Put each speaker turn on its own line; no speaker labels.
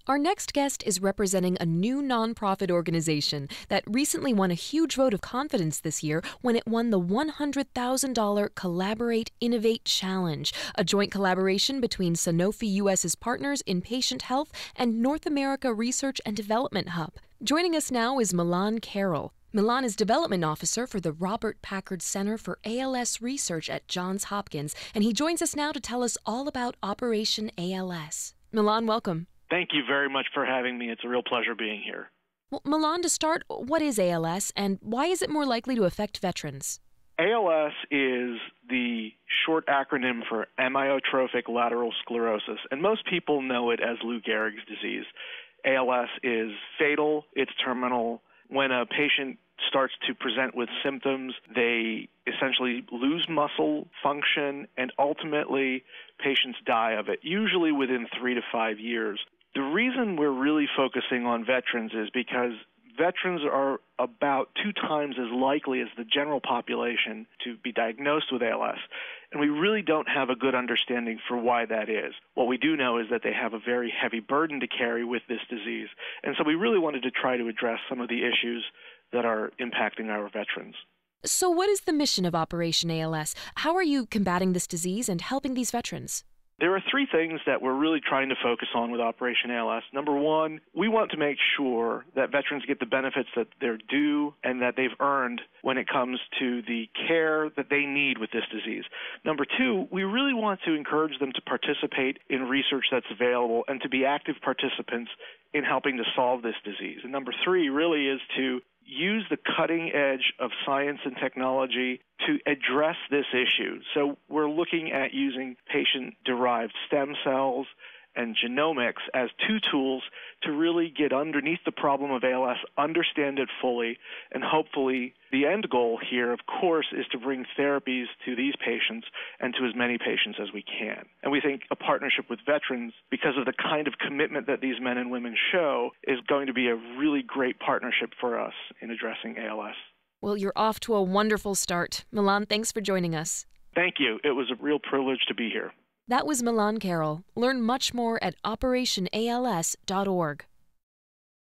Our next guest is representing a new nonprofit organization that recently won a huge vote of confidence this year when it won the $100,000 Collaborate Innovate Challenge, a joint collaboration between Sanofi U.S.'s partners in patient health and North America Research and Development Hub. Joining us now is Milan Carroll. Milan is Development Officer for the Robert Packard Center for ALS Research at Johns Hopkins, and he joins us now to tell us all about Operation ALS. Milan, welcome.
Thank you very much for having me. It's a real pleasure being here.
Well, Milan, to start, what is ALS and why is it more likely to affect veterans?
ALS is the short acronym for amyotrophic lateral sclerosis, and most people know it as Lou Gehrig's disease. ALS is fatal, it's terminal. When a patient starts to present with symptoms, they essentially lose muscle function, and ultimately patients die of it, usually within 3 to 5 years. The reason we're really focusing on veterans is because veterans are about 2 times as likely as the general population to be diagnosed with ALS, and we really don't have a good understanding for why that is. What we do know is that they have a very heavy burden to carry with this disease, and so we really wanted to try to address some of the issues that are impacting our veterans.
So what is the mission of Operation ALS? How are you combating this disease and helping these veterans?
There are 3 things that we're really trying to focus on with Operation ALS. Number 1, we want to make sure that veterans get the benefits that they're due and that they've earned when it comes to the care that they need with this disease. Number 2, we really want to encourage them to participate in research that's available and to be active participants in helping to solve this disease. And number 3 really is to use the cutting edge of science and technology to address this issue. So we're looking at using patient-derived stem cells and genomics as 2 tools to really get underneath the problem of ALS, understand it fully, and hopefully the end goal here, of course, is to bring therapies to these patients and to as many patients as we can. And we think a partnership with veterans, because of the kind of commitment that these men and women show, is going to be a really great partnership for us in addressing ALS.
Well, you're off to a wonderful start. Milan, thanks for joining us.
Thank you. It was a real privilege to be here.
That was Milan Carroll. Learn much more at operationals.org.